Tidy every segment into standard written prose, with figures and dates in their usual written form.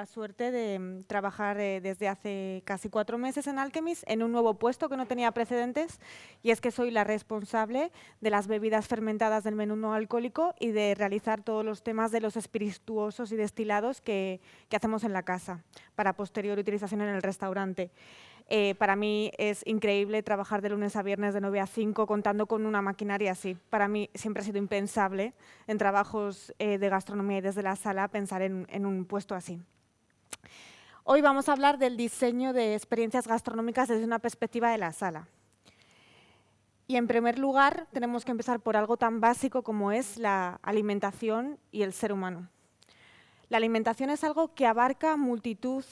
la suerte de trabajar desde hace casi 4 meses en Alchemist en un nuevo puesto que no tenía precedentes, y es que soy la responsable de las bebidas fermentadas del menú no alcohólico y de realizar todos los temas de los espirituosos y destilados que hacemos en la casa para posterior utilización en el restaurante. Para mí es increíble trabajar de lunes a viernes de 9 a 5 contando con una maquinaria así. Para mí siempre ha sido impensable en trabajos de gastronomía y desde la sala pensar en un puesto así. Hoy vamos a hablar del diseño de experiencias gastronómicas desde una perspectiva de la sala. Y en primer lugar tenemos que empezar por algo tan básico como es la alimentación y el ser humano. La alimentación es algo que abarca multitud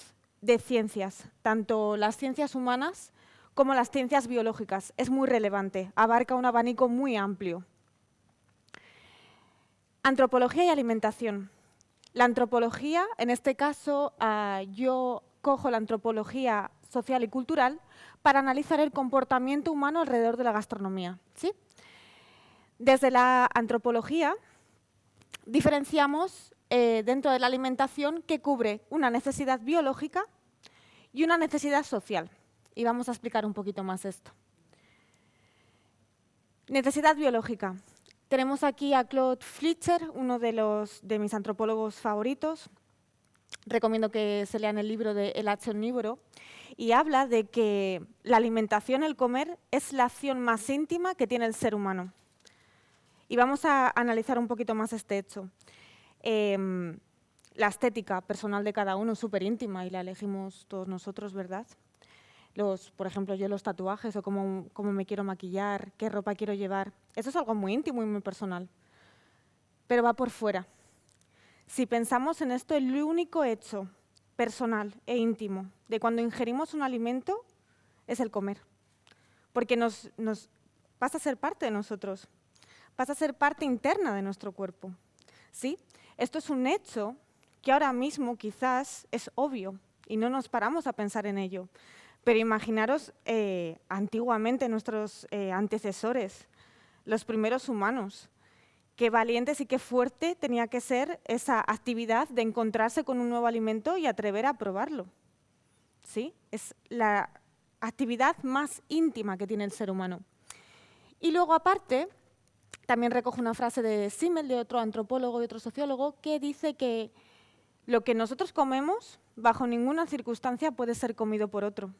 de ciencias, tanto las ciencias humanas como las ciencias biológicas. Es muy relevante, abarca un abanico muy amplio. Antropología y alimentación. La antropología, en este caso, yo cojo la antropología social y cultural para analizar el comportamiento humano alrededor de la gastronomía, ¿sí? Desde la antropología diferenciamos dentro de la alimentación que cubre una necesidad biológica y una necesidad social. Y vamos a explicar un poquito más esto. Necesidad biológica. Tenemos aquí a Claude Flitcher, uno de mis antropólogos favoritos. Recomiendo que se lean el libro de El H. omnívoro. Y habla de que la alimentación, el comer, es la acción más íntima que tiene el ser humano. Y vamos a analizar un poquito más este hecho. La estética personal de cada uno es súper íntima y la elegimos todos nosotros, ¿verdad? Por ejemplo, yo los tatuajes o cómo me quiero maquillar, qué ropa quiero llevar. Eso es algo muy íntimo y muy personal, pero va por fuera. Si pensamos en esto, el único hecho personal e íntimo de cuando ingerimos un alimento es el comer, porque pasa a ser parte de nosotros, pasa a ser parte interna de nuestro cuerpo, ¿sí? Esto es un hecho que ahora mismo quizás es obvio y no nos paramos a pensar en ello. Pero imaginaros antiguamente nuestros antecesores, los primeros humanos, qué valientes y qué fuerte tenía que ser esa actividad de encontrarse con un nuevo alimento y atrever a probarlo. ¿Sí? Es la actividad más íntima que tiene el ser humano. Y luego, aparte, también recojo una frase de Simmel, de otro antropólogo y otro sociólogo, que dice que lo que nosotros comemos, bajo ninguna circunstancia, puede ser comido por otro.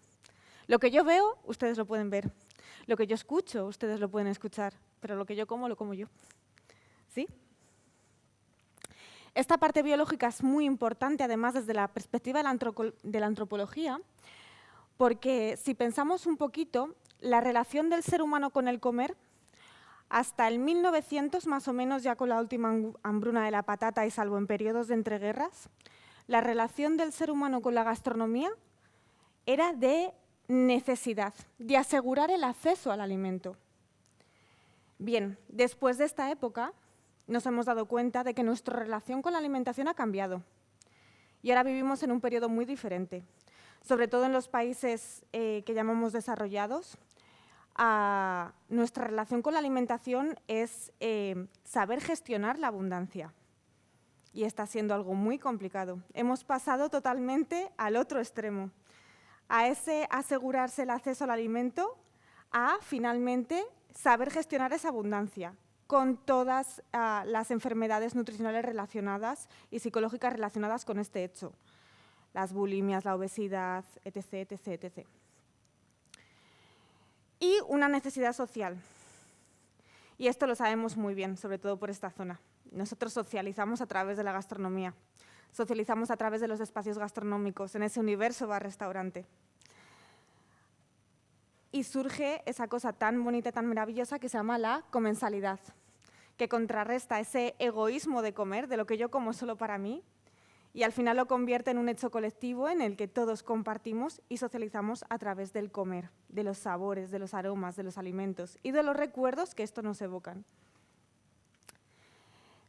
Lo que yo veo, ustedes lo pueden ver. Lo que yo escucho, ustedes lo pueden escuchar. Pero lo que yo como, lo como yo. ¿Sí? Esta parte biológica es muy importante, además, desde la perspectiva de la antropología, porque si pensamos un poquito, la relación del ser humano con el comer, hasta el 1900, más o menos, ya con la última hambruna de la patata y salvo en periodos de entreguerras, la relación del ser humano con la gastronomía era de necesidad, de asegurar el acceso al alimento. Bien, después de esta época nos hemos dado cuenta de que nuestra relación con la alimentación ha cambiado y ahora vivimos en un periodo muy diferente. Sobre todo en los países que llamamos desarrollados, nuestra relación con la alimentación es saber gestionar la abundancia y está siendo algo muy complicado. Hemos pasado totalmente al otro extremo, a ese asegurarse el acceso al alimento, a finalmente saber gestionar esa abundancia con todas las enfermedades nutricionales relacionadas y psicológicas relacionadas con este hecho. Las bulimias, la obesidad, etc., etc., etc. Y una necesidad social. Y esto lo sabemos muy bien, sobre todo por esta zona. Nosotros socializamos a través de la gastronomía, socializamos a través de los espacios gastronómicos, en ese universo bar-restaurante. Y surge esa cosa tan bonita, tan maravillosa que se llama la comensalidad, que contrarresta ese egoísmo de comer, de lo que yo como solo para mí, y al final lo convierte en un hecho colectivo en el que todos compartimos y socializamos a través del comer, de los sabores, de los aromas, de los alimentos y de los recuerdos que esto nos evocan.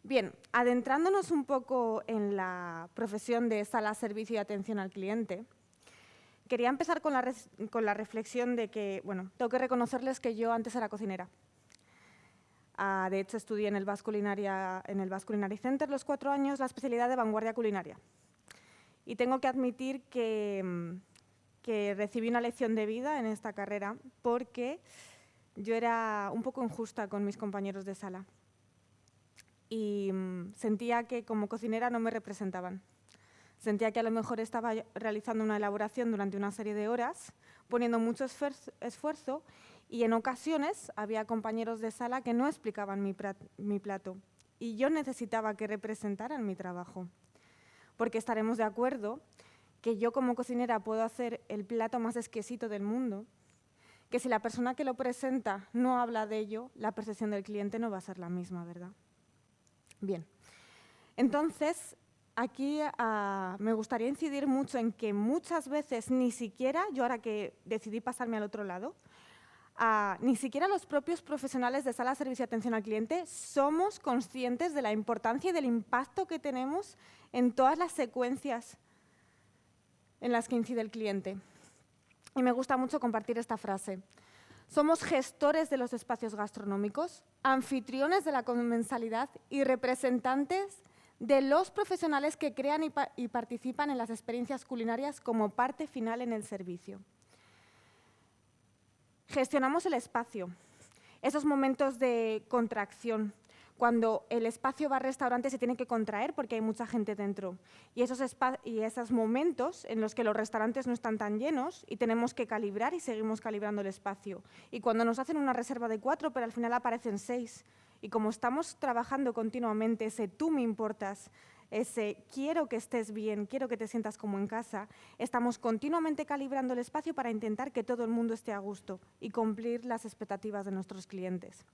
Bien, adentrándonos un poco en la profesión de sala, servicio y atención al cliente, quería empezar con la reflexión de que, bueno, tengo que reconocerles que yo antes era cocinera. De hecho, estudié en el Basque Culinary Center los 4 años la especialidad de vanguardia culinaria. Y tengo que admitir que recibí una lección de vida en esta carrera porque yo era un poco injusta con mis compañeros de sala y sentía que como cocinera no me representaban. Sentía que a lo mejor estaba realizando una elaboración durante una serie de horas, poniendo mucho esfuerzo y en ocasiones había compañeros de sala que no explicaban mi plato y yo necesitaba que representaran mi trabajo. Porque estaremos de acuerdo que yo como cocinera puedo hacer el plato más exquisito del mundo, que si la persona que lo presenta no habla de ello, la percepción del cliente no va a ser la misma, ¿verdad? Bien, entonces aquí me gustaría incidir mucho en que muchas veces ni siquiera, yo ahora que decidí pasarme al otro lado, ni siquiera los propios profesionales de sala, servicio y atención al cliente somos conscientes de la importancia y del impacto que tenemos en todas las secuencias en las que incide el cliente. Y me gusta mucho compartir esta frase. Somos gestores de los espacios gastronómicos, anfitriones de la comensalidad y representantes de los profesionales que crean y participan en las experiencias culinarias como parte final en el servicio. Gestionamos el espacio, esos momentos de contracción, cuando el espacio bar-restaurante se tiene que contraer porque hay mucha gente dentro. Y esos momentos en los que los restaurantes no están tan llenos y tenemos que calibrar y seguimos calibrando el espacio. Y cuando nos hacen una reserva de 4, pero al final aparecen 6. Y como estamos trabajando continuamente ese tú me importas, ese quiero que estés bien, quiero que te sientas como en casa, estamos continuamente calibrando el espacio para intentar que todo el mundo esté a gusto y cumplir las expectativas de nuestros clientes.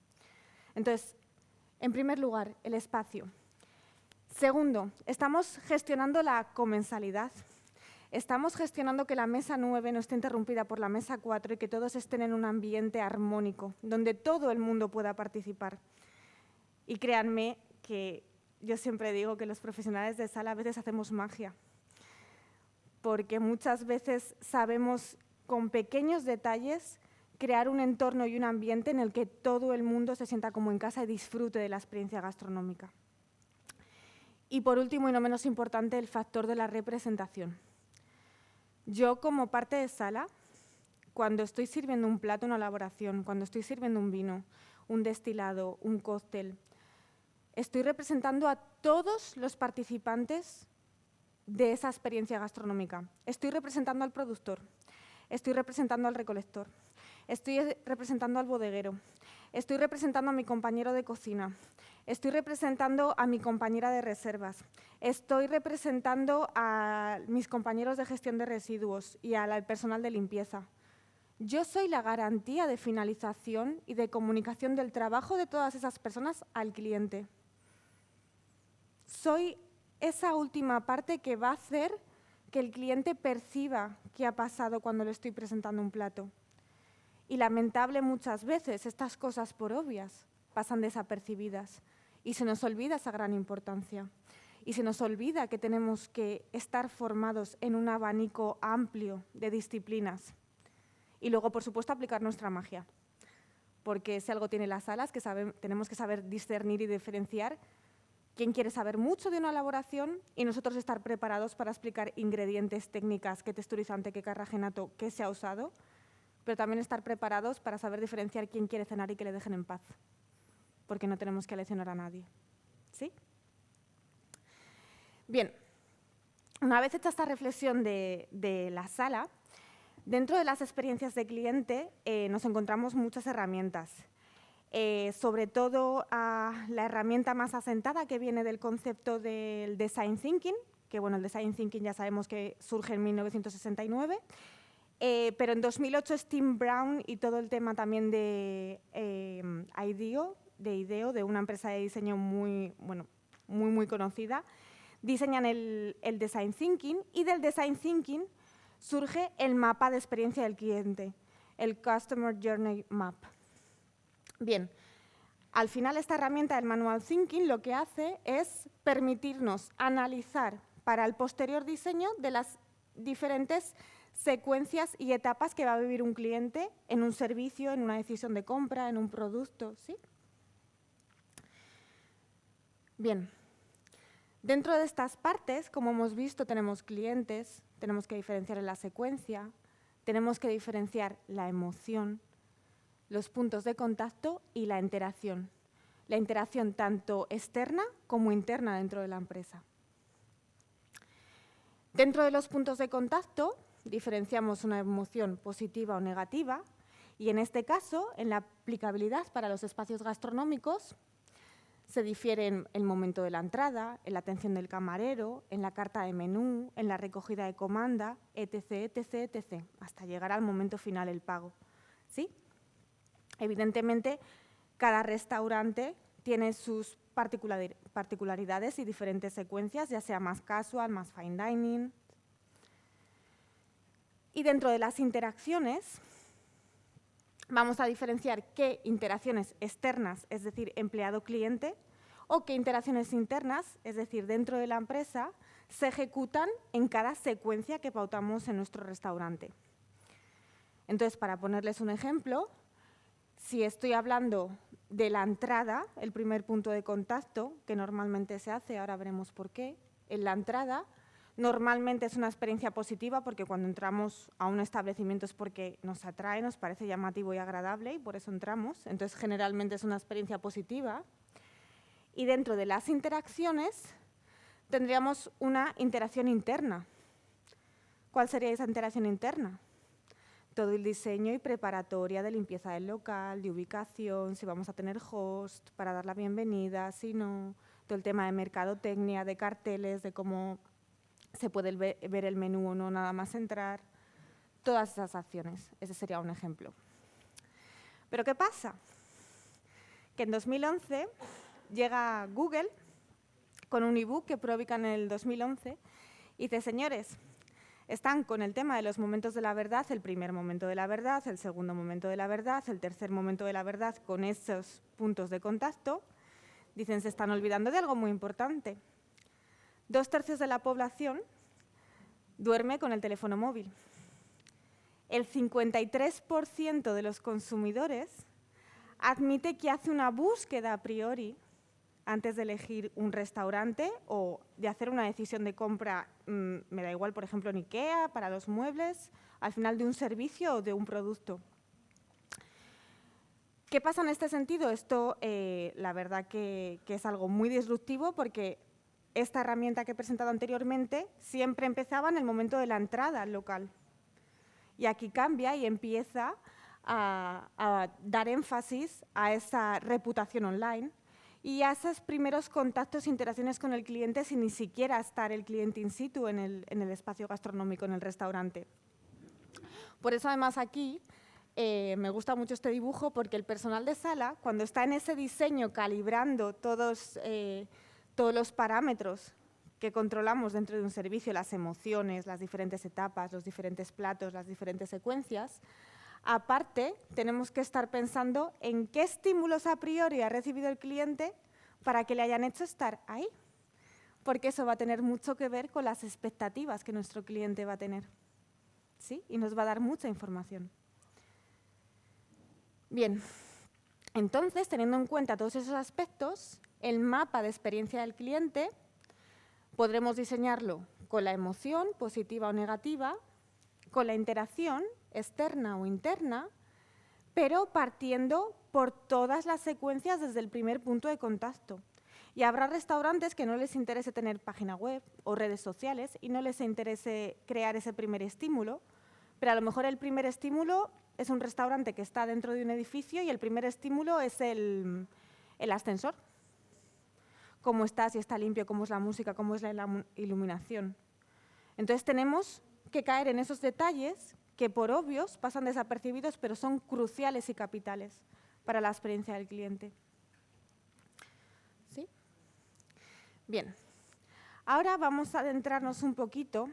Entonces, en primer lugar, el espacio. Segundo, estamos gestionando la comensalidad. Estamos gestionando que la mesa 9 no esté interrumpida por la mesa 4 y que todos estén en un ambiente armónico, donde todo el mundo pueda participar. Y créanme que yo siempre digo que los profesionales de sala a veces hacemos magia, porque muchas veces sabemos con pequeños detalles crear un entorno y un ambiente en el que todo el mundo se sienta como en casa y disfrute de la experiencia gastronómica. Y por último, y no menos importante, el factor de la representación. Yo, como parte de sala, cuando estoy sirviendo un plato, una elaboración, cuando estoy sirviendo un vino, un destilado, un cóctel, estoy representando a todos los participantes de esa experiencia gastronómica. Estoy representando al productor, estoy representando al recolector, estoy representando al bodeguero, estoy representando a mi compañero de cocina, estoy representando a mi compañera de reservas, estoy representando a mis compañeros de gestión de residuos y al personal de limpieza. Yo soy la garantía de finalización y de comunicación del trabajo de todas esas personas al cliente. Soy esa última parte que va a hacer que el cliente perciba qué ha pasado cuando le estoy presentando un plato. Y lamentable muchas veces estas cosas por obvias pasan desapercibidas y se nos olvida esa gran importancia. Y se nos olvida que tenemos que estar formados en un abanico amplio de disciplinas. Y luego, por supuesto, aplicar nuestra magia. Porque si algo tiene las salas, que tenemos que saber discernir y diferenciar quién quiere saber mucho de una elaboración y nosotros estar preparados para explicar ingredientes, técnicas, qué texturizante, qué carragenato, qué se ha usado, pero también estar preparados para saber diferenciar quién quiere cenar y que le dejen en paz, porque no tenemos que leccionar a nadie. ¿Sí? Bien, una vez hecha esta reflexión de la sala, dentro de las experiencias de cliente nos encontramos muchas herramientas. Sobre todo la herramienta más asentada que viene del concepto del Design Thinking, que bueno, el Design Thinking ya sabemos que surge en 1969, pero en 2008 Steve Brown y todo el tema también de IDEO, de una empresa de diseño muy conocida, diseñan el Design Thinking y del Design Thinking surge el mapa de experiencia del cliente, el Customer Journey Map. Bien, al final esta herramienta del Manual Thinking lo que hace es permitirnos analizar para el posterior diseño de las diferentes secuencias y etapas que va a vivir un cliente en un servicio, en una decisión de compra, en un producto, ¿sí? Bien, Dentro de estas partes, como hemos visto, tenemos clientes, tenemos que diferenciar la secuencia, tenemos que diferenciar la emoción, los puntos de contacto y la interacción. La interacción tanto externa como interna dentro de la empresa. Dentro de los puntos de contacto diferenciamos una emoción positiva o negativa y en este caso, en la aplicabilidad para los espacios gastronómicos, se difiere en el momento de la entrada, en la atención del camarero, en la carta de menú, en la recogida de comanda, etc., etc., etc., hasta llegar al momento final, el pago. ¿Sí? Evidentemente, cada restaurante tiene sus particularidades y diferentes secuencias, ya sea más casual, más fine dining. Y dentro de las interacciones, vamos a diferenciar qué interacciones externas, es decir, empleado-cliente, o qué interacciones internas, es decir, dentro de la empresa, se ejecutan en cada secuencia que pautamos en nuestro restaurante. Entonces, para ponerles un ejemplo, si estoy hablando de la entrada, el primer punto de contacto, que normalmente se hace, ahora veremos por qué, en la entrada, normalmente es una experiencia positiva porque cuando entramos a un establecimiento es porque nos atrae, nos parece llamativo y agradable y por eso entramos. Entonces, generalmente es una experiencia positiva. Y dentro de las interacciones tendríamos una interacción interna. ¿Cuál sería esa interacción interna? Todo el diseño y preparatoria de limpieza del local, de ubicación, si vamos a tener host para dar la bienvenida, si no, todo el tema de mercadotecnia, de carteles, de cómo se puede ver el menú o no nada más entrar, todas esas acciones. Ese sería un ejemplo. ¿Pero qué pasa? Que en 2011 llega Google con un ebook que publica en el 2011 y dice, señores, están con el tema de los momentos de la verdad, el primer momento de la verdad, el segundo momento de la verdad, el tercer momento de la verdad con esos puntos de contacto. Dicen, se están olvidando de algo muy importante. 2/3 de la población duerme con el teléfono móvil. El 53% de los consumidores admite que hace una búsqueda a priori antes de elegir un restaurante o de hacer una decisión de compra, me da igual, por ejemplo, en IKEA, para los muebles, al final de un servicio o de un producto. ¿Qué pasa en este sentido? Esto, la verdad que es algo muy disruptivo porque esta herramienta que he presentado anteriormente siempre empezaba en el momento de la entrada al local. Y aquí cambia y empieza a dar énfasis a esa reputación online y a esos primeros contactos e interacciones con el cliente sin ni siquiera estar el cliente in situ en el espacio gastronómico, en el restaurante. Por eso, además, aquí me gusta mucho este dibujo porque el personal de sala, cuando está en ese diseño calibrando todos los parámetros que controlamos dentro de un servicio, las emociones, las diferentes etapas, los diferentes platos, las diferentes secuencias, aparte tenemos que estar pensando en qué estímulos a priori ha recibido el cliente para que le hayan hecho estar ahí, porque eso va a tener mucho que ver con las expectativas que nuestro cliente va a tener, ¿sí? Y nos va a dar mucha información. Bien, entonces, teniendo en cuenta todos esos aspectos, el mapa de experiencia del cliente podremos diseñarlo con la emoción, positiva o negativa, con la interacción externa o interna, pero partiendo por todas las secuencias desde el primer punto de contacto. Y habrá restaurantes que no les interese tener página web o redes sociales y no les interese crear ese primer estímulo, pero a lo mejor el primer estímulo es un restaurante que está dentro de un edificio y el primer estímulo es el ascensor. Cómo está, si está limpio, cómo es la música, cómo es la iluminación. Entonces tenemos que caer en esos detalles que por obvios pasan desapercibidos, pero son cruciales y capitales para la experiencia del cliente. ¿Sí? Bien, ahora vamos a adentrarnos un poquito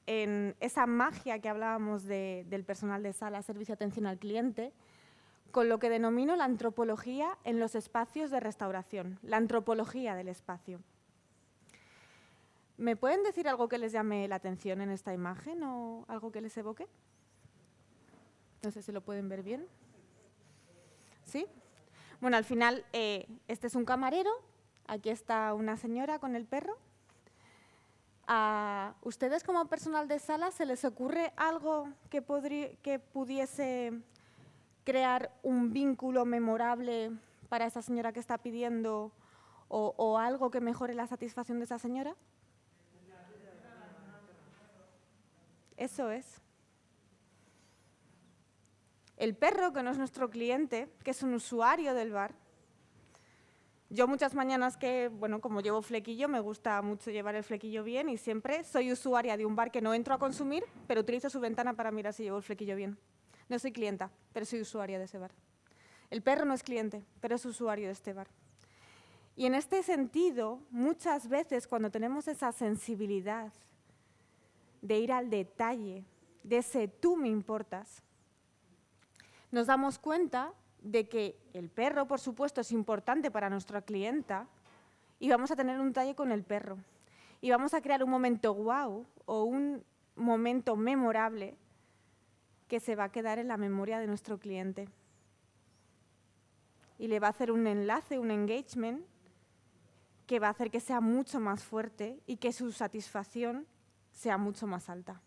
en esa magia que hablábamos del personal de sala, servicio y atención al cliente, con lo que denomino la antropología en los espacios de restauración, la antropología del espacio. ¿Me pueden decir algo que les llame la atención en esta imagen o algo que les evoque? No sé si lo pueden ver bien. ¿Sí? Bueno, al final, este es un camarero, aquí está una señora con el perro. ¿A ustedes como personal de sala se les ocurre algo que pudiese crear un vínculo memorable para esa señora que está pidiendo o algo que mejore la satisfacción de esa señora? Eso es. El perro, que no es nuestro cliente, que es un usuario del bar. Yo muchas mañanas que, bueno, como llevo flequillo, me gusta mucho llevar el flequillo bien y siempre soy usuaria de un bar que no entro a consumir, pero utilizo su ventana para mirar si llevo el flequillo bien. No soy clienta, pero soy usuaria de ese bar. El perro no es cliente, pero es usuario de este bar. Y en este sentido, muchas veces cuando tenemos esa sensibilidad de ir al detalle, de ese tú me importas, nos damos cuenta de que el perro, por supuesto, es importante para nuestra clienta y vamos a tener un detalle con el perro. Y vamos a crear un momento guau o un momento memorable que se va a quedar en la memoria de nuestro cliente. Y le va a hacer un enlace, un engagement, que va a hacer que sea mucho más fuerte y que su satisfacción sea mucho más alta,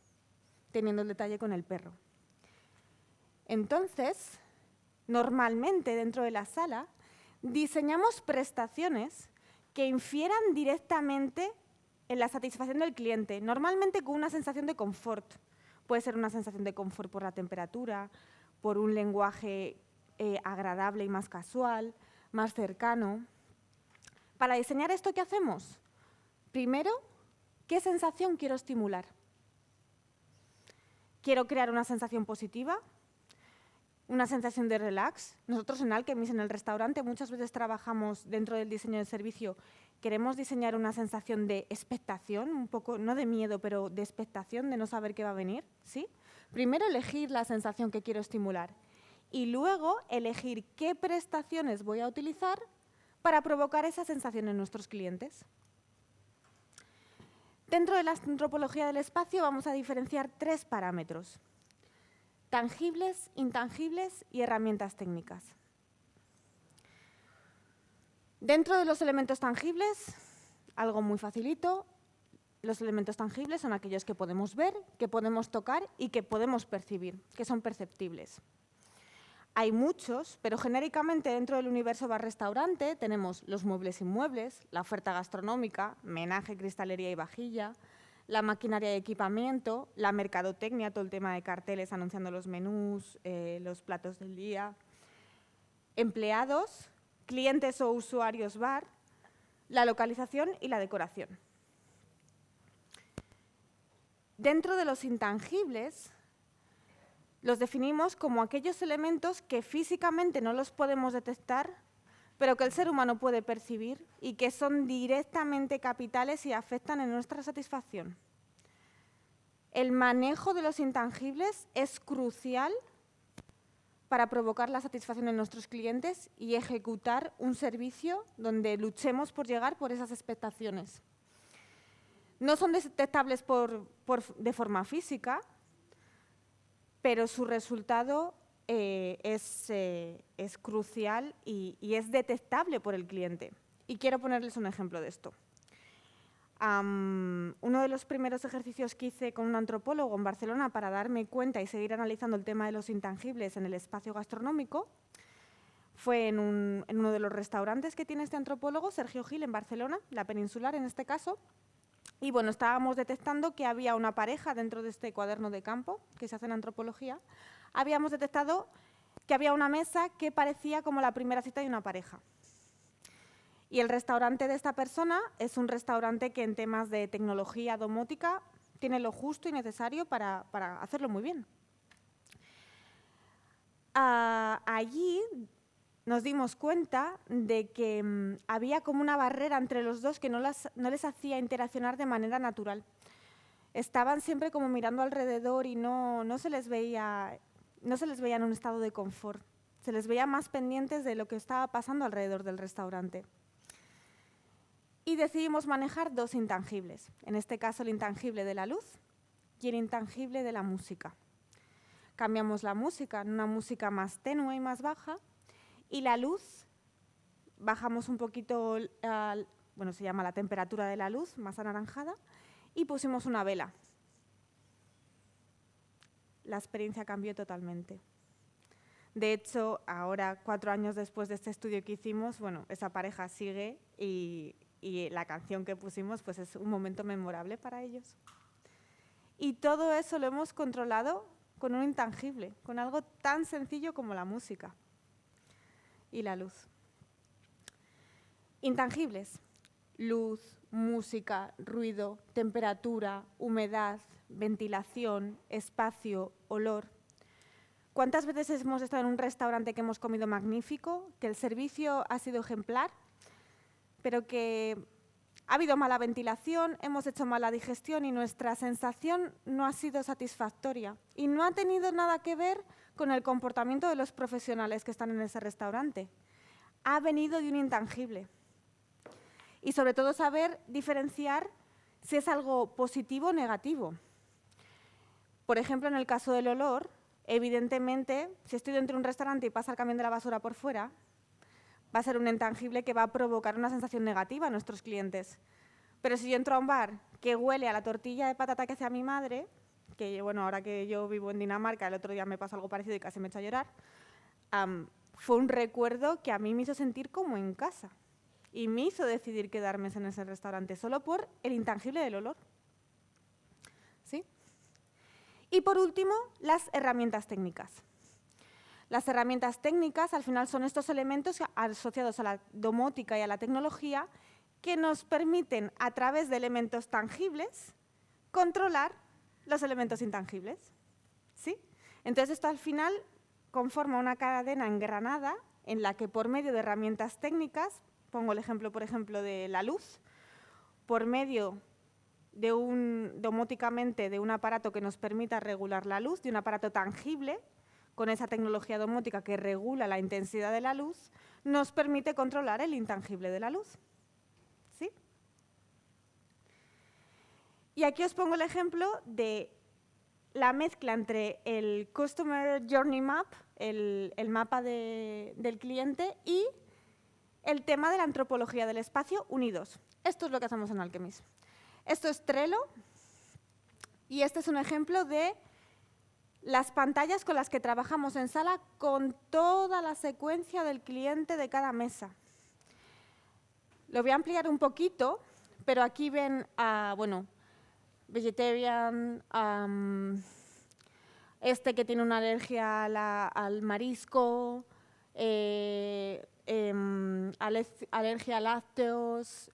teniendo el detalle con el perro. Entonces, normalmente dentro de la sala, diseñamos prestaciones que infieran directamente en la satisfacción del cliente, normalmente con una sensación de confort. Puede ser una sensación de confort por la temperatura, por un lenguaje agradable y más casual, más cercano. Para diseñar esto, ¿qué hacemos? Primero, ¿qué sensación quiero estimular? ¿Quiero crear una sensación positiva? ¿Una sensación de relax? Nosotros en Alchemist, en el restaurante, muchas veces trabajamos dentro del diseño del servicio. Queremos diseñar una sensación de expectación, un poco, no de miedo, pero de expectación, de no saber qué va a venir, ¿sí? Primero elegir la sensación que quiero estimular y luego elegir qué prestaciones voy a utilizar para provocar esa sensación en nuestros clientes. Dentro de la antropología del espacio vamos a diferenciar 3 parámetros: tangibles, intangibles y herramientas técnicas. Dentro de los elementos tangibles, algo muy facilito, los elementos tangibles son aquellos que podemos ver, que podemos tocar y que podemos percibir, que son perceptibles. Hay muchos, pero genéricamente dentro del universo bar-restaurante tenemos los muebles inmuebles, la oferta gastronómica, menaje, cristalería y vajilla, la maquinaria de equipamiento, la mercadotecnia, todo el tema de carteles anunciando los menús, los platos del día, empleados, clientes o usuarios bar, la localización y la decoración. Dentro de los intangibles, los definimos como aquellos elementos que físicamente no los podemos detectar, pero que el ser humano puede percibir y que son directamente capitales y afectan en nuestra satisfacción. El manejo de los intangibles es crucial para provocar la satisfacción en nuestros clientes y ejecutar un servicio donde luchemos por llegar por esas expectaciones. No son detectables de forma física, pero su resultado es crucial y es detectable por el cliente. Y quiero ponerles un ejemplo de esto. Uno de los primeros ejercicios que hice con un antropólogo en Barcelona para darme cuenta y seguir analizando el tema de los intangibles en el espacio gastronómico fue en uno de los restaurantes que tiene este antropólogo, Sergio Gil, en Barcelona, la Peninsular en este caso. Y bueno, estábamos detectando que había una pareja dentro de este cuaderno de campo que se hace en antropología. Habíamos detectado que había una mesa que parecía como la primera cita de una pareja. Y el restaurante de esta persona es un restaurante que en temas de tecnología domótica tiene lo justo y necesario para hacerlo muy bien. Allí nos dimos cuenta de que había como una barrera entre los dos que no les hacía interaccionar de manera natural. Estaban siempre como mirando alrededor y no se les veía en un estado de confort. Se les veía más pendientes de lo que estaba pasando alrededor del restaurante. Y decidimos manejar 2 intangibles, en este caso el intangible de la luz y el intangible de la música. Cambiamos la música en una música más tenue y más baja, y la luz, bajamos un poquito, se llama la temperatura de la luz, más anaranjada, y pusimos una vela. La experiencia cambió totalmente. De hecho, ahora, 4 años después de este estudio que hicimos, bueno, esa pareja sigue y la canción que pusimos pues es un momento memorable para ellos. Y todo eso lo hemos controlado con un intangible, con algo tan sencillo como la música y la luz. Intangibles: luz, música, ruido, temperatura, humedad, ventilación, espacio, olor. ¿Cuántas veces hemos estado en un restaurante que hemos comido magnífico, que el servicio ha sido ejemplar, pero que ha habido mala ventilación, hemos hecho mala digestión y nuestra sensación no ha sido satisfactoria? Y no ha tenido nada que ver con el comportamiento de los profesionales que están en ese restaurante. Ha venido de un intangible. Y sobre todo saber diferenciar si es algo positivo o negativo. Por ejemplo, en el caso del olor, evidentemente, si estoy dentro de un restaurante y pasa el camión de la basura por fuera, va a ser un intangible que va a provocar una sensación negativa a nuestros clientes. Pero si yo entro a un bar que huele a la tortilla de patata que hacía mi madre, que bueno, ahora que yo vivo en Dinamarca, el otro día me pasó algo parecido y casi me eché a llorar, fue un recuerdo que a mí me hizo sentir como en casa y me hizo decidir quedarme en ese restaurante solo por el intangible del olor. ¿Sí? Y por último, las herramientas técnicas. Las herramientas técnicas al final son estos elementos asociados a la domótica y a la tecnología que nos permiten, a través de elementos tangibles, controlar los elementos intangibles. ¿Sí? Entonces esto al final conforma una cadena engranada en la que por medio de herramientas técnicas, pongo el ejemplo, por ejemplo, de la luz, por medio de domóticamente de un aparato que nos permita regular la luz, de un aparato tangible, con esa tecnología domótica que regula la intensidad de la luz, nos permite controlar el intangible de la luz. ¿Sí? Y aquí os pongo el ejemplo de la mezcla entre el Customer Journey Map, el mapa del cliente, y el tema de la antropología del espacio unidos. Esto es lo que hacemos en Alchemist. Esto es Trello y este es un ejemplo de las pantallas con las que trabajamos en sala con toda la secuencia del cliente de cada mesa. Lo voy a ampliar un poquito, pero aquí ven, bueno, vegetarian, este que tiene una alergia al marisco, alergia a lácteos,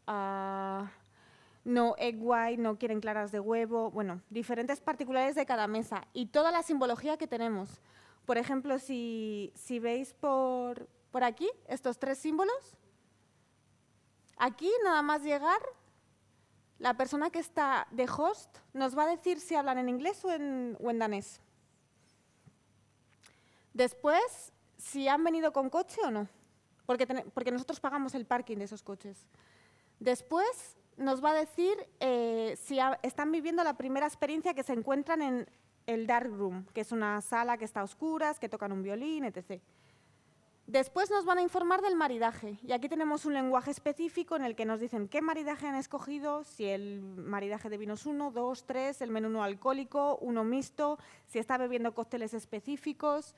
no egg white, no quieren claras de huevo, bueno, diferentes particulares de cada mesa y toda la simbología que tenemos. Por ejemplo, si veis por aquí estos 3 símbolos, aquí nada más llegar, la persona que está de host nos va a decir si hablan en inglés o en danés. Después, si han venido con coche o no, porque nosotros pagamos el parking de esos coches. Después nos va a decir si están viviendo la primera experiencia que se encuentran en el dark room, que es una sala que está a oscuras, que tocan un violín, etc. Después nos van a informar del maridaje, y aquí tenemos un lenguaje específico en el que nos dicen qué maridaje han escogido, si el maridaje de vinos 1, 2, 3, el menú no alcohólico, uno mixto, si está bebiendo cócteles específicos,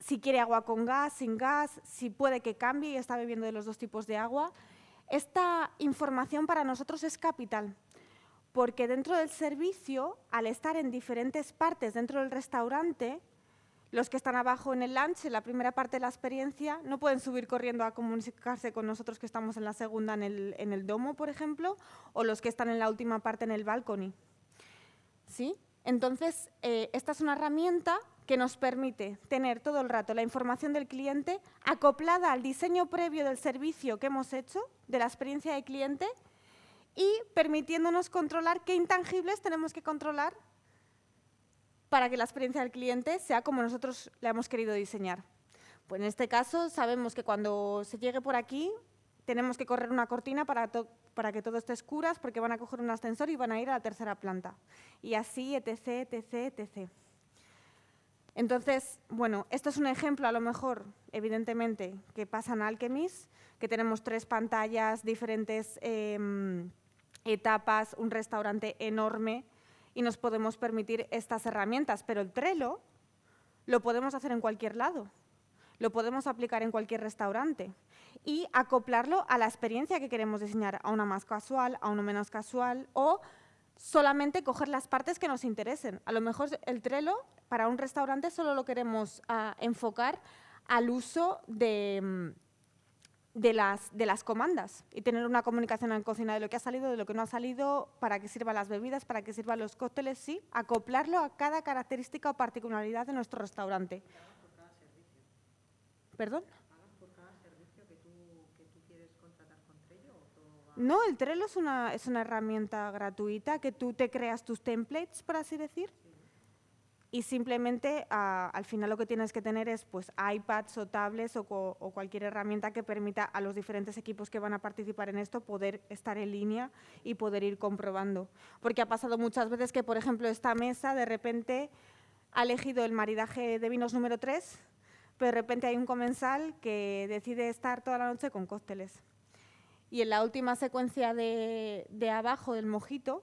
si quiere agua con gas, sin gas, si puede que cambie y está bebiendo de los 2 tipos de agua. Esta información para nosotros es capital, porque dentro del servicio, al estar en diferentes partes dentro del restaurante, los que están abajo en el lunch, en la primera parte de la experiencia, no pueden subir corriendo a comunicarse con nosotros que estamos en la segunda en el domo, por ejemplo, o los que están en la última parte en el balcony. ¿Sí? Entonces, esta es una herramienta que nos permite tener todo el rato la información del cliente acoplada al diseño previo del servicio que hemos hecho, de la experiencia de cliente, y permitiéndonos controlar qué intangibles tenemos que controlar para que la experiencia del cliente sea como nosotros la hemos querido diseñar. Pues en este caso sabemos que cuando se llegue por aquí tenemos que correr una cortina para que todo esté a oscuras, porque van a coger un ascensor y van a ir a la 3ª planta. Y así, etc., etc., etc. Entonces, bueno, esto es un ejemplo, a lo mejor, evidentemente, que pasa en Alchemist, que tenemos 3 pantallas, diferentes etapas, un restaurante enorme y nos podemos permitir estas herramientas, pero el Trello lo podemos hacer en cualquier lado, lo podemos aplicar en cualquier restaurante y acoplarlo a la experiencia que queremos diseñar, a una más casual, a una menos casual o solamente coger las partes que nos interesen. A lo mejor el Trello para un restaurante solo lo queremos enfocar al uso de las comandas y tener una comunicación en cocina de lo que ha salido, de lo que no ha salido, para qué sirvan las bebidas, para qué sirvan los cócteles, sí, acoplarlo a cada característica o particularidad de nuestro restaurante. ¿Pagas por cada servicio? ¿Perdón? ¿Pagas por cada servicio que tú quieres contratar con Trello? ¿O todo va... No, el Trello es una herramienta gratuita que tú te creas tus templates, por así decir. Sí. Y simplemente al final lo que tienes que tener es pues, iPads o tablets o cualquier herramienta que permita a los diferentes equipos que van a participar en esto poder estar en línea y poder ir comprobando. Porque ha pasado muchas veces que, por ejemplo, esta mesa de repente ha elegido el maridaje de vinos número 3, pero de repente hay un comensal que decide estar toda la noche con cócteles. Y en la última secuencia de abajo del mojito,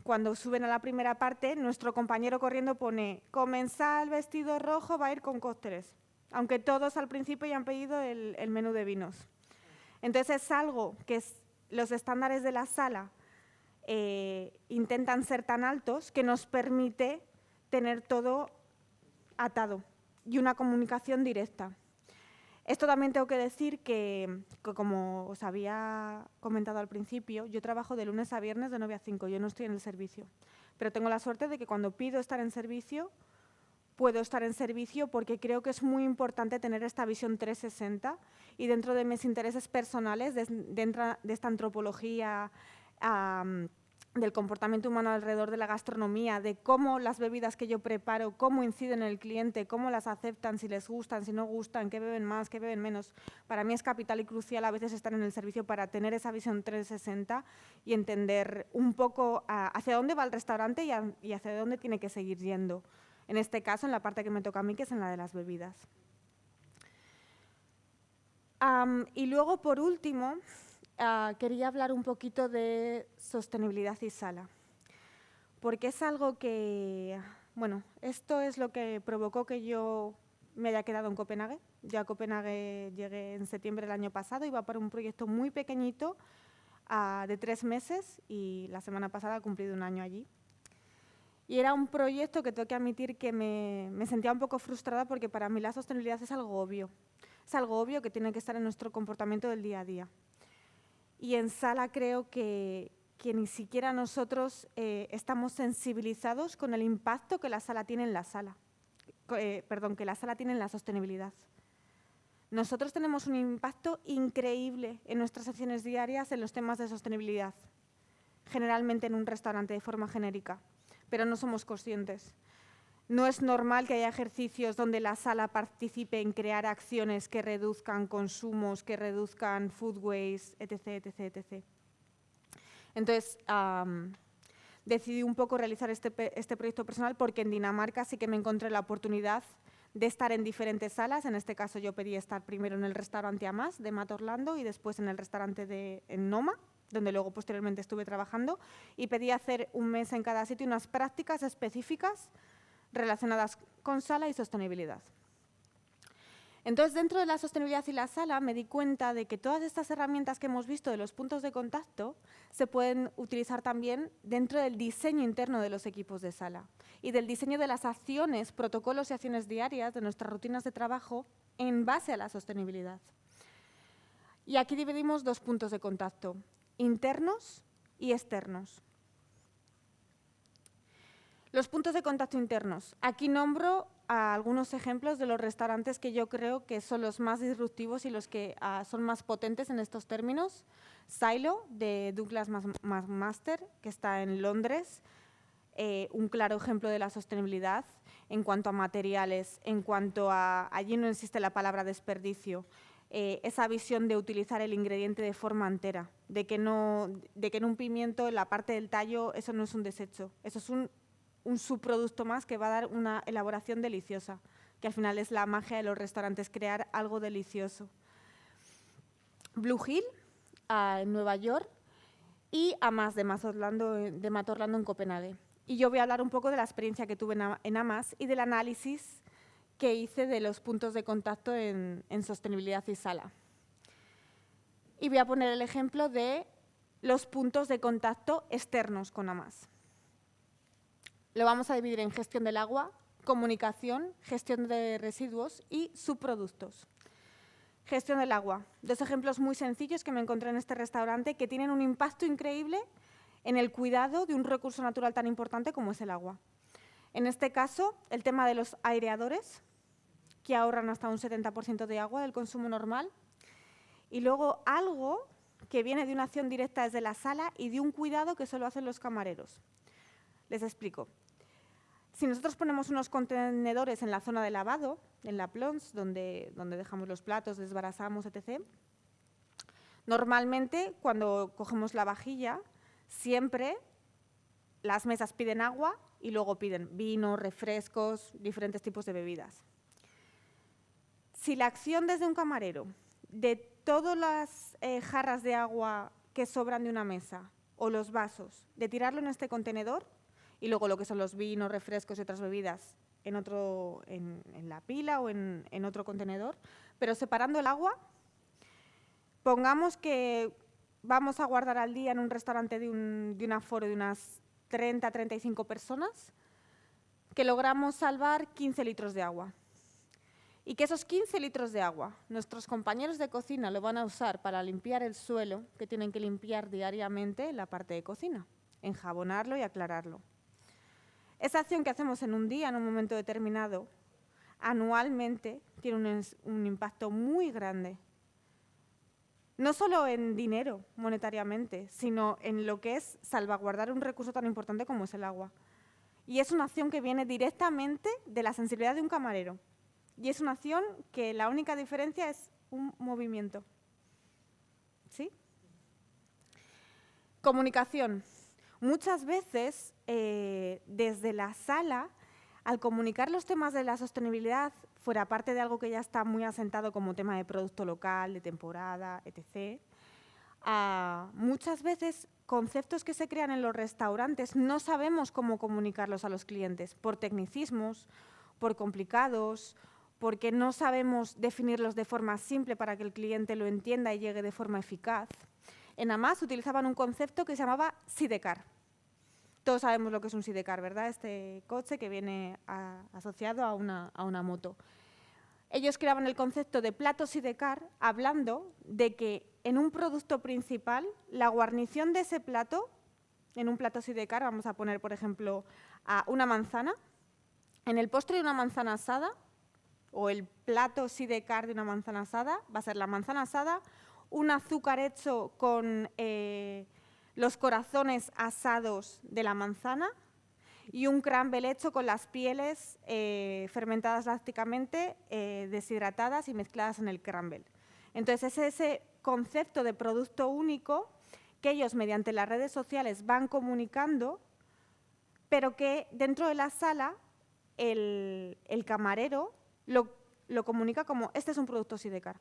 cuando suben a la primera parte, nuestro compañero corriendo pone comensal vestido rojo va a ir con cócteles, aunque todos al principio ya han pedido el menú de vinos. Entonces es algo que los estándares de la sala intentan ser tan altos que nos permite tener todo atado y una comunicación directa. Esto también tengo que decir que, como os había comentado al principio, yo trabajo de lunes a viernes de 9 a 5, yo no estoy en el servicio. Pero tengo la suerte de que cuando pido estar en servicio, puedo estar en servicio porque creo que es muy importante tener esta visión 360 y dentro de mis intereses personales, dentro de esta antropología del comportamiento humano alrededor de la gastronomía, de cómo las bebidas que yo preparo, cómo inciden en el cliente, cómo las aceptan, si les gustan, si no gustan, qué beben más, qué beben menos. Para mí es capital y crucial a veces estar en el servicio para tener esa visión 360 y entender un poco hacia dónde va el restaurante y hacia dónde tiene que seguir yendo. En este caso, en la parte que me toca a mí, que es en la de las bebidas. Y luego, por último, quería hablar un poquito de sostenibilidad y sala, porque es algo que, bueno, esto es lo que provocó que yo me haya quedado en Copenhague. Yo a Copenhague llegué en septiembre del año pasado, iba para un proyecto muy pequeñito de 3 meses y la semana pasada he cumplido 1 año allí. Y era un proyecto que tengo que admitir que me sentía un poco frustrada porque para mí la sostenibilidad es algo obvio. Es algo obvio que tiene que estar en nuestro comportamiento del día a día. Y en sala creo que ni siquiera nosotros estamos sensibilizados con el impacto que la sala tiene en la sala. Que la sala tiene en la sostenibilidad. Nosotros tenemos un impacto increíble en nuestras acciones diarias en los temas de sostenibilidad, generalmente en un restaurante de forma genérica, pero no somos conscientes. No es normal que haya ejercicios donde la sala participe en crear acciones que reduzcan consumos, que reduzcan food waste, etc., etc., etc. Entonces, decidí un poco realizar este proyecto personal porque en Dinamarca sí que me encontré la oportunidad de estar en diferentes salas. En este caso yo pedí estar primero en el restaurante Amas de Mat Orlando y después en el restaurante en Noma, donde luego posteriormente estuve trabajando, y pedí hacer 1 mes en cada sitio unas prácticas específicas relacionadas con sala y sostenibilidad. Entonces, dentro de la sostenibilidad y la sala, me di cuenta de que todas estas herramientas que hemos visto de los puntos de contacto se pueden utilizar también dentro del diseño interno de los equipos de sala y del diseño de las acciones, protocolos y acciones diarias de nuestras rutinas de trabajo en base a la sostenibilidad. Y aquí dividimos 2 puntos de contacto, internos y externos. Los puntos de contacto internos. Aquí nombro algunos ejemplos de los restaurantes que yo creo que son los más disruptivos y los que son más potentes en estos términos. Silo, de Douglas McMaster, que está en Londres, un claro ejemplo de la sostenibilidad en cuanto a materiales, en cuanto a… Allí no existe la palabra desperdicio. Esa visión de utilizar el ingrediente de forma entera, de que en un pimiento, en la parte del tallo, eso no es un desecho, eso es un subproducto más que va a dar una elaboración deliciosa, que al final es la magia de los restaurantes, crear algo delicioso. Blue Hill, en Nueva York, y Amas de Matorlando en Copenhague. Y yo voy a hablar un poco de la experiencia que tuve en Amas y del análisis que hice de los puntos de contacto en sostenibilidad y sala. Y voy a poner el ejemplo de los puntos de contacto externos con Amas. Lo vamos a dividir en gestión del agua, comunicación, gestión de residuos y subproductos. Gestión del agua. Dos ejemplos muy sencillos que me encontré en este restaurante que tienen un impacto increíble en el cuidado de un recurso natural tan importante como es el agua. En este caso, el tema de los aireadores, que ahorran hasta un 70% de agua del consumo normal. Y luego algo que viene de una acción directa desde la sala y de un cuidado que solo hacen los camareros. Les explico. Si nosotros ponemos unos contenedores en la zona de lavado, en la plons, donde dejamos los platos, desbarasamos, etc., normalmente cuando cogemos la vajilla, siempre las mesas piden agua y luego piden vino, refrescos, diferentes tipos de bebidas. Si la acción desde un camarero de todas las jarras de agua que sobran de una mesa o los vasos, de tirarlo en este contenedor y luego lo que son los vinos, refrescos y otras bebidas en la pila o en otro contenedor, pero separando el agua, pongamos que vamos a guardar al día en un restaurante de un aforo de unas 30 a 35 personas, que logramos salvar 15 litros de agua. Y que esos 15 litros de agua, nuestros compañeros de cocina lo van a usar para limpiar el suelo, que tienen que limpiar diariamente la parte de cocina, enjabonarlo y aclararlo. Esa acción que hacemos en un día, en un momento determinado, anualmente, tiene un impacto muy grande. No solo en dinero, monetariamente, sino en lo que es salvaguardar un recurso tan importante como es el agua. Y es una acción que viene directamente de la sensibilidad de un camarero. Y es una acción que la única diferencia es un movimiento. ¿Sí? Comunicación. Muchas veces, desde la sala, al comunicar los temas de la sostenibilidad, fuera parte de algo que ya está muy asentado como tema de producto local, de temporada, etc., muchas veces conceptos que se crean en los restaurantes no sabemos cómo comunicarlos a los clientes, por tecnicismos, por complicados, porque no sabemos definirlos de forma simple para que el cliente lo entienda y llegue de forma eficaz. En Amas utilizaban un concepto que se llamaba sidecar. Todos sabemos lo que es un sidecar, ¿verdad? Este coche que viene asociado a una moto. Ellos creaban el concepto de plato sidecar hablando de que en un producto principal, la guarnición de ese plato, en un plato sidecar, vamos a poner, por ejemplo, una manzana, en el postre de una manzana asada, o el plato sidecar de una manzana asada, va a ser la manzana asada, un azúcar hecho con los corazones asados de la manzana y un crumble hecho con las pieles fermentadas lácticamente, deshidratadas y mezcladas en el crumble. Entonces, es ese concepto de producto único que ellos, mediante las redes sociales, van comunicando, pero que dentro de la sala el camarero lo comunica como este es un producto sidecar.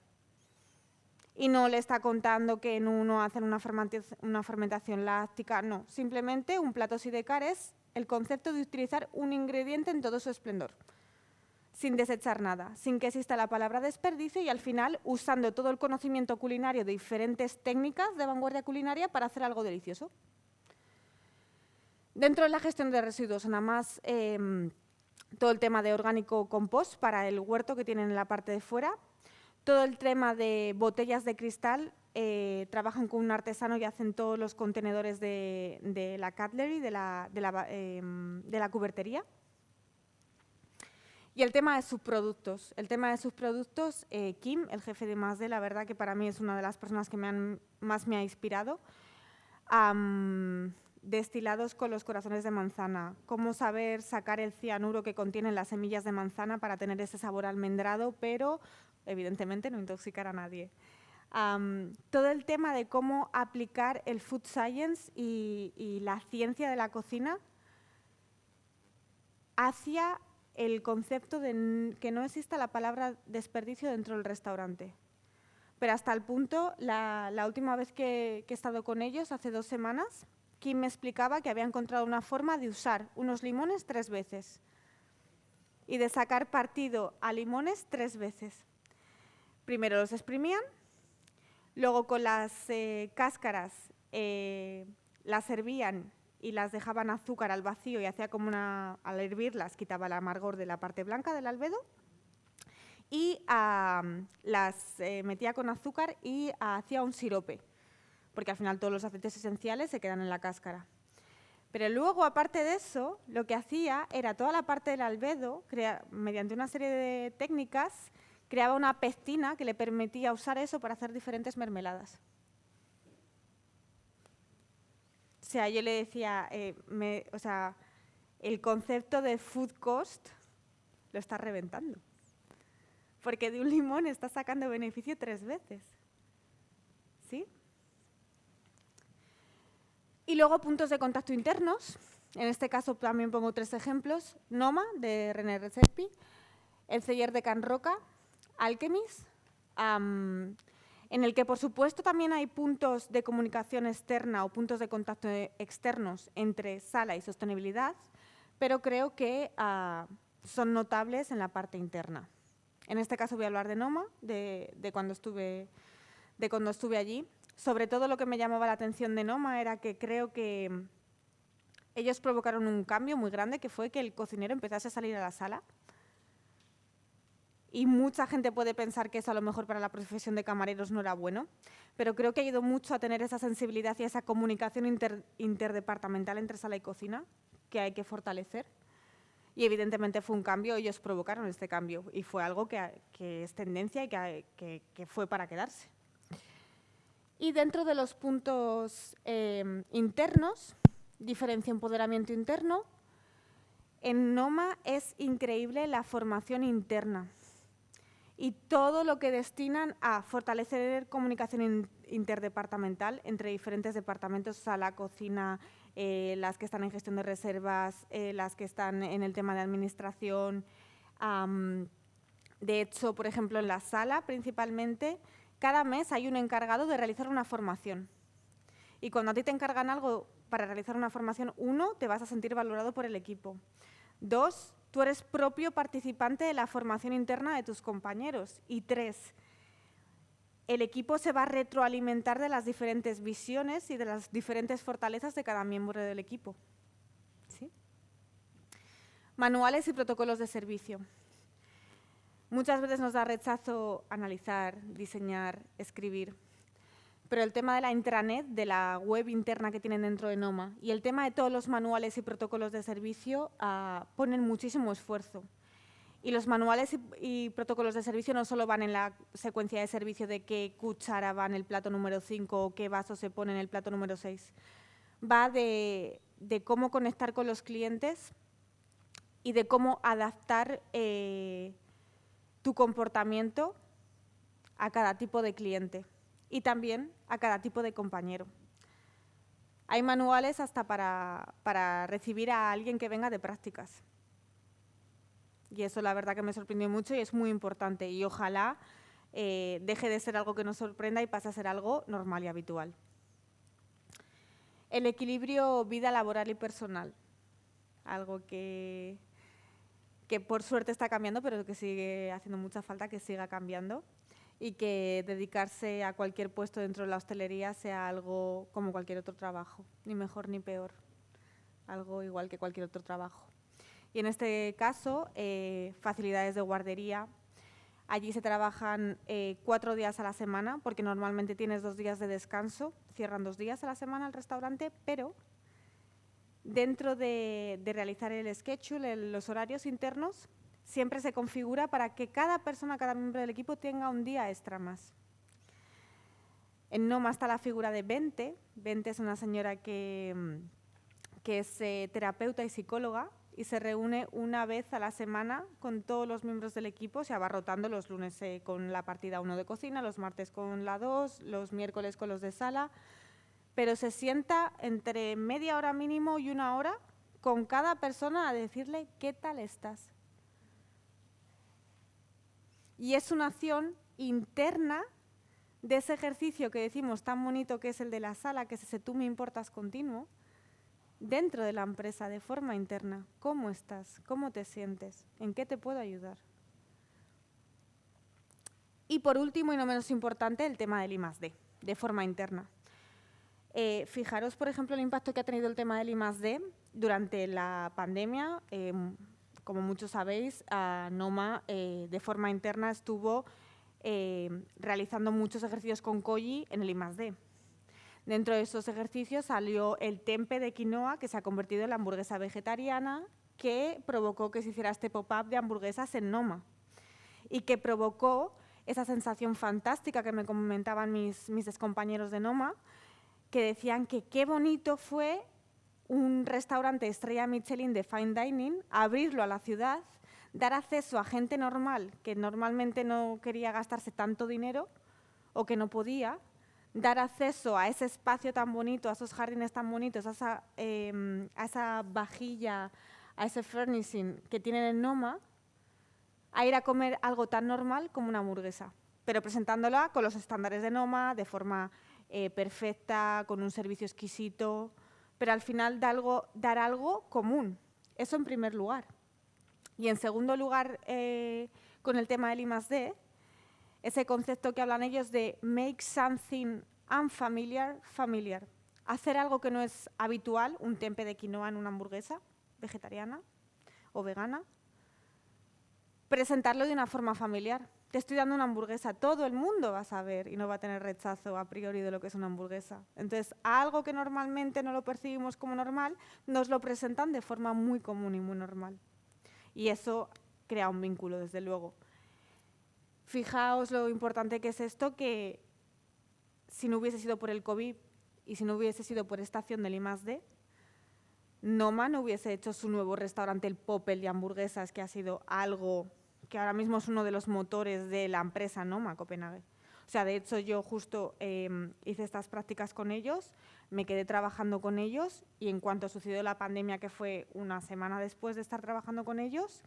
Y no le está contando que en uno hacen una fermentación láctica, no. Simplemente un plato sidecar es el concepto de utilizar un ingrediente en todo su esplendor, sin desechar nada, sin que exista la palabra desperdicio y al final usando todo el conocimiento culinario de diferentes técnicas de vanguardia culinaria para hacer algo delicioso. Dentro de la gestión de residuos, nada más todo el tema de orgánico compost para el huerto que tienen en la parte de fuera. Todo el tema de botellas de cristal, trabajan con un artesano y hacen todos los contenedores de la cutlery, de la cubertería. Y el tema de subproductos. El tema de subproductos, Kim, el jefe de +D, la verdad que para mí es una de las personas que más me ha inspirado. Destilados con los corazones de manzana. Cómo saber sacar el cianuro que contienen las semillas de manzana para tener ese sabor almendrado, pero evidentemente no intoxicar a nadie. Todo el tema de cómo aplicar el food science y la ciencia de la cocina hacia el concepto de que no exista la palabra desperdicio dentro del restaurante. pero hasta el punto, la última vez que he estado con ellos, hace 2 semanas, Kim me explicaba que había encontrado una forma de usar unos limones 3 veces y de sacar partido a limones 3 veces. Primero los exprimían, luego con las cáscaras las hervían y las dejaban azúcar al vacío y hacía como al hervirlas quitaba el amargor de la parte blanca del albedo y las metía con azúcar y hacía un sirope, porque al final todos los aceites esenciales se quedan en la cáscara. Pero luego, aparte de eso, lo que hacía era toda la parte del albedo, mediante una serie de técnicas, creaba una pectina que le permitía usar eso para hacer diferentes mermeladas. O sea, yo le decía, el concepto de food cost lo está reventando. Porque de un limón está sacando beneficio 3 veces. ¿Sí? Y luego puntos de contacto internos. En este caso también pongo 3 ejemplos. Noma, de René Redzepi, el Celler de Can Roca, Alchemist, en el que, por supuesto, también hay puntos de comunicación externa o puntos de contacto externos entre sala y sostenibilidad, pero creo que son notables en la parte interna. En este caso voy a hablar de Noma, de cuando estuve allí. Sobre todo lo que me llamaba la atención de Noma era que creo que ellos provocaron un cambio muy grande, que fue que el cocinero empezase a salir a la sala. Y mucha gente puede pensar que eso a lo mejor para la profesión de camareros no era bueno, pero creo que ha ayudado mucho a tener esa sensibilidad y esa comunicación interdepartamental entre sala y cocina, que hay que fortalecer. Y evidentemente fue un cambio, ellos provocaron este cambio y fue algo que es tendencia y que fue para quedarse. Y dentro de los puntos internos, diferencia empoderamiento interno, en Noma es increíble la formación interna y todo lo que destinan a fortalecer comunicación interdepartamental entre diferentes departamentos, sala, cocina, las que están en gestión de reservas, las que están en el tema de administración. De hecho, por ejemplo, en la sala principalmente, cada mes hay un encargado de realizar una formación. Y cuando a ti te encargan algo para realizar una formación, 1, te vas a sentir valorado por el equipo. 2, tú eres propio participante de la formación interna de tus compañeros. Y 3, el equipo se va a retroalimentar de las diferentes visiones y de las diferentes fortalezas de cada miembro del equipo. ¿Sí? Manuales y protocolos de servicio. Muchas veces nos da rechazo analizar, diseñar, escribir, pero el tema de la intranet, de la web interna que tienen dentro de Noma y el tema de todos los manuales y protocolos de servicio ponen muchísimo esfuerzo. Y los manuales y protocolos de servicio no solo van en la secuencia de servicio de qué cuchara va en el plato número 5 o qué vaso se pone en el plato número 6. Va de cómo conectar con los clientes y de cómo adaptar tu comportamiento a cada tipo de cliente y también a cada tipo de compañero. Hay manuales hasta para recibir a alguien que venga de prácticas. Y eso la verdad que me sorprendió mucho y es muy importante. Y ojalá deje de ser algo que nos sorprenda y pase a ser algo normal y habitual. El equilibrio vida laboral y personal. Algo que por suerte está cambiando, pero que sigue haciendo mucha falta que siga cambiando y que dedicarse a cualquier puesto dentro de la hostelería sea algo como cualquier otro trabajo, ni mejor ni peor, algo igual que cualquier otro trabajo. Y en este caso, facilidades de guardería. Allí se trabajan 4 días a la semana, porque normalmente tienes 2 días de descanso, cierran 2 días a la semana el restaurante, pero dentro de realizar el schedule, los horarios internos, siempre se configura para que cada persona, cada miembro del equipo tenga un día extra más. En Noma está la figura de Bente. Bente es una señora que es terapeuta y psicóloga y se reúne una vez a la semana con todos los miembros del equipo. Se va rotando los lunes con la partida 1 de cocina, los martes con la 2, los miércoles con los de sala, pero se sienta entre media hora mínimo y 1 hora con cada persona a decirle qué tal estás. Y es una acción interna de ese ejercicio que decimos tan bonito que es el de la sala, que es ese tú me importas continuo, dentro de la empresa, de forma interna. ¿Cómo estás? ¿Cómo te sientes? ¿En qué te puedo ayudar? Y por último, y no menos importante, el tema del I+D, de forma interna. Fijaros, por ejemplo, el impacto que ha tenido el tema del I+D durante la pandemia. Como muchos sabéis, Noma de forma interna estuvo realizando muchos ejercicios con Koji en el I+D. Dentro de esos ejercicios salió el tempe de quinoa, que se ha convertido en la hamburguesa vegetariana, que provocó que se hiciera este pop-up de hamburguesas en Noma y que provocó esa sensación fantástica que me comentaban mis excompañeros de Noma, que decían que qué bonito fue un restaurante estrella Michelin de fine dining, abrirlo a la ciudad, dar acceso a gente normal que normalmente no quería gastarse tanto dinero o que no podía, dar acceso a ese espacio tan bonito, a esos jardines tan bonitos, a esa vajilla, a ese furnishing que tienen en Noma, a ir a comer algo tan normal como una hamburguesa, pero presentándola con los estándares de Noma, de forma perfecta, con un servicio exquisito, pero al final dar algo común. Eso en primer lugar. Y en segundo lugar, con el tema del I+D, ese concepto que hablan ellos de make something unfamiliar familiar. Hacer algo que no es habitual, un tempe de quinoa en una hamburguesa vegetariana o vegana, presentarlo de una forma familiar. Te estoy dando una hamburguesa, todo el mundo va a saber y no va a tener rechazo a priori de lo que es una hamburguesa. Entonces, algo que normalmente no lo percibimos como normal, nos lo presentan de forma muy común y muy normal. Y eso crea un vínculo, desde luego. Fijaos lo importante que es esto, que si no hubiese sido por el COVID y si no hubiese sido por esta acción del I+D, Noma no hubiese hecho su nuevo restaurante, el Popel de hamburguesas, que ha sido algo que ahora mismo es uno de los motores de la empresa Noma Copenhague. O sea, de hecho, yo justo hice estas prácticas con ellos, me quedé trabajando con ellos y en cuanto sucedió la pandemia, que fue una semana después de estar trabajando con ellos,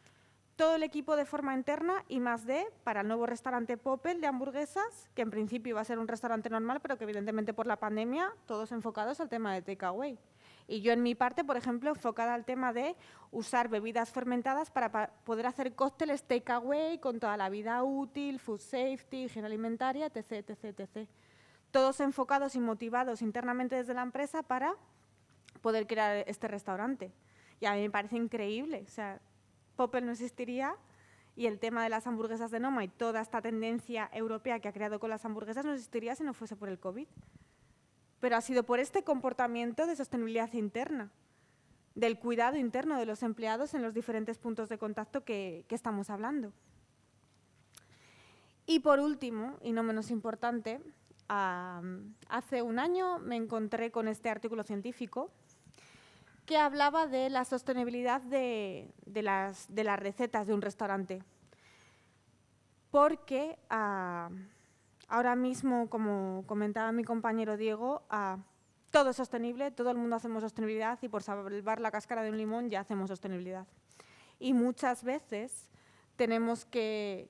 todo el equipo de forma interna I+D para el nuevo restaurante Popel de hamburguesas, que en principio iba a ser un restaurante normal, pero que evidentemente por la pandemia todos enfocados al tema de takeaway. Y yo en mi parte, por ejemplo, enfocada al tema de usar bebidas fermentadas para poder hacer cócteles takeaway con toda la vida útil, food safety, higiene alimentaria, etc, etc, etc. Todos enfocados y motivados internamente desde la empresa para poder crear este restaurante. Y a mí me parece increíble. O sea, Popel no existiría y el tema de las hamburguesas de Noma y toda esta tendencia europea que ha creado con las hamburguesas no existiría si no fuese por el COVID. Pero ha sido por este comportamiento de sostenibilidad interna, del cuidado interno de los empleados en los diferentes puntos de contacto que estamos hablando. Y por último, y no menos importante, hace un año me encontré con este artículo científico que hablaba de la sostenibilidad de las recetas de un restaurante. Porque ahora mismo, como comentaba mi compañero Diego, todo es sostenible, todo el mundo hacemos sostenibilidad y por salvar la cáscara de un limón ya hacemos sostenibilidad. Y muchas veces tenemos que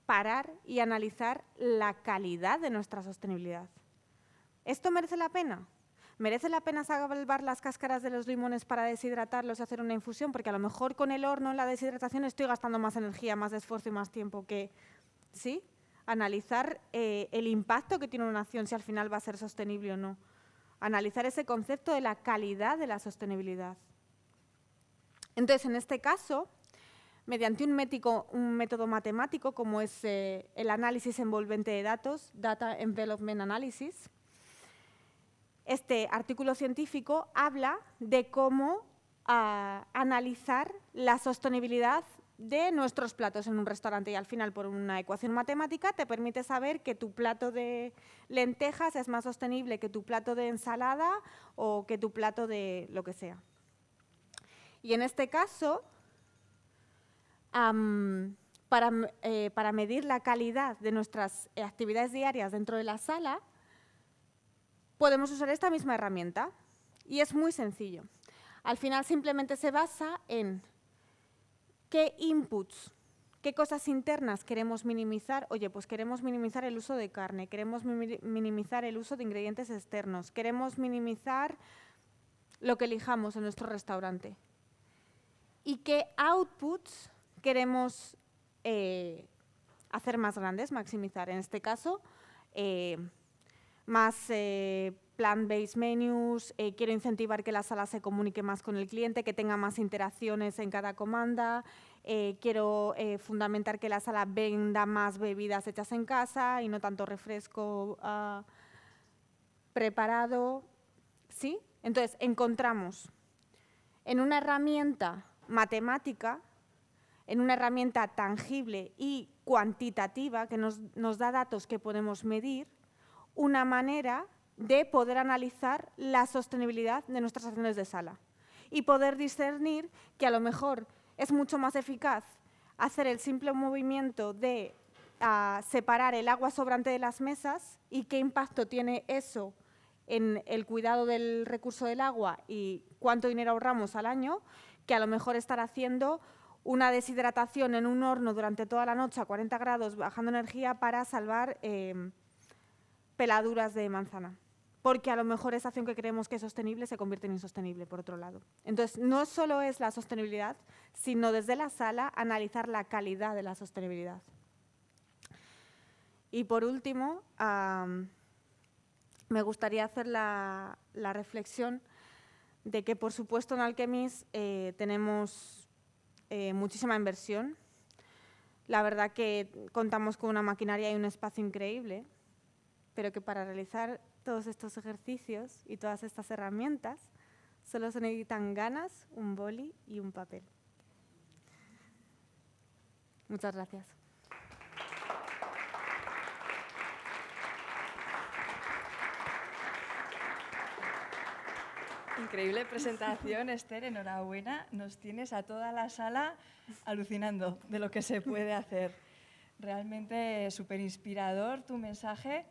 parar y analizar la calidad de nuestra sostenibilidad. ¿Esto merece la pena? ¿Merece la pena salvar las cáscaras de los limones para deshidratarlos y hacer una infusión? Porque a lo mejor con el horno en la deshidratación estoy gastando más energía, más esfuerzo y más tiempo que… ¿Sí? Analizar el impacto que tiene una acción, si al final va a ser sostenible o no. Analizar ese concepto de la calidad de la sostenibilidad. Entonces, en este caso, mediante un método matemático como es el análisis envolvente de datos, Data Envelopment Analysis, este artículo científico habla de cómo analizar la sostenibilidad de nuestros platos en un restaurante y al final por una ecuación matemática te permite saber que tu plato de lentejas es más sostenible que tu plato de ensalada o que tu plato de lo que sea. Y en este caso, para medir la calidad de nuestras actividades diarias dentro de la sala, podemos usar esta misma herramienta y es muy sencillo. Al final simplemente se basa en qué inputs ¿Qué cosas internas queremos minimizar? Oye, pues queremos minimizar el uso de carne, queremos minimizar el uso de ingredientes externos, queremos minimizar lo que elijamos en nuestro restaurante. ¿Y qué outputs queremos hacer más grandes, maximizar? En este caso, más plant-based menus, quiero incentivar que la sala se comunique más con el cliente, que tenga más interacciones en cada comanda, quiero fundamentar que la sala venda más bebidas hechas en casa y no tanto refresco preparado, ¿sí? Entonces, encontramos en una herramienta matemática, en una herramienta tangible y cuantitativa que nos da datos que podemos medir, una manera de poder analizar la sostenibilidad de nuestras acciones de sala y poder discernir que a lo mejor es mucho más eficaz hacer el simple movimiento de separar el agua sobrante de las mesas y qué impacto tiene eso en el cuidado del recurso del agua y cuánto dinero ahorramos al año, que a lo mejor estar haciendo una deshidratación en un horno durante toda la noche a 40 grados, bajando energía para salvar peladuras de manzana. Porque a lo mejor esa acción que creemos que es sostenible se convierte en insostenible, por otro lado. Entonces, no solo es la sostenibilidad, sino desde la sala analizar la calidad de la sostenibilidad. Y por último, me gustaría hacer la reflexión de que, por supuesto, en Alchemist tenemos muchísima inversión. La verdad que contamos con una maquinaria y un espacio increíble, pero que para realizar todos estos ejercicios y todas estas herramientas solo se necesitan ganas, un boli y un papel. Muchas gracias. Increíble presentación, Esther, enhorabuena. Nos tienes a toda la sala alucinando de lo que se puede hacer. Realmente súper inspirador tu mensaje.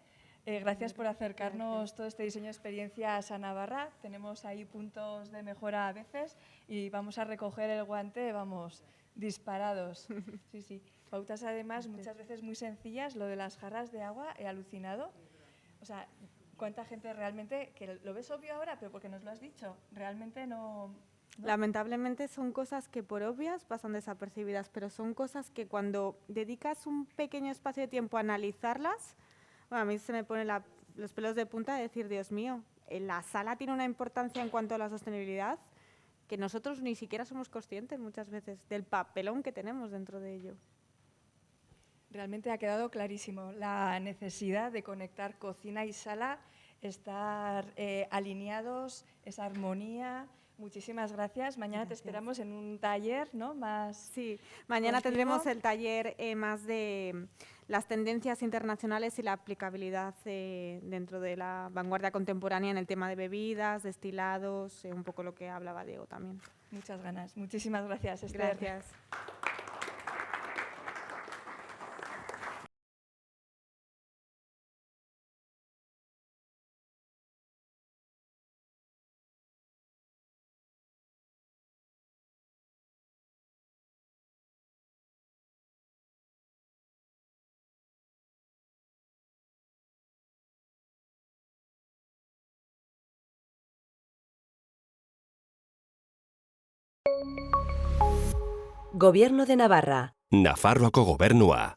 Gracias por acercarnos todo este diseño de experiencias a Navarra. Tenemos ahí puntos de mejora a veces y vamos a recoger el guante, vamos, disparados. Sí, sí. Pautas además muchas veces muy sencillas. Lo de las jarras de agua, he alucinado. O sea, ¿cuánta gente realmente, que lo ves obvio ahora, pero porque nos lo has dicho, realmente no? Lamentablemente son cosas que por obvias pasan desapercibidas, pero son cosas que cuando dedicas un pequeño espacio de tiempo a analizarlas, bueno, a mí se me ponen los pelos de punta de decir, Dios mío, la sala tiene una importancia en cuanto a la sostenibilidad que nosotros ni siquiera somos conscientes muchas veces del papelón que tenemos dentro de ello. Realmente ha quedado clarísimo la necesidad de conectar cocina y sala, estar alineados, esa armonía. Muchísimas gracias. Mañana te esperamos en un taller, ¿no? Más. Sí, mañana tendremos el taller más de las tendencias internacionales y la aplicabilidad dentro de la vanguardia contemporánea en el tema de bebidas, destilados, un poco lo que hablaba Diego también. Muchas ganas. Muchísimas gracias, Esther. Gracias. Gobierno de Navarra. Nafarroako gobernua.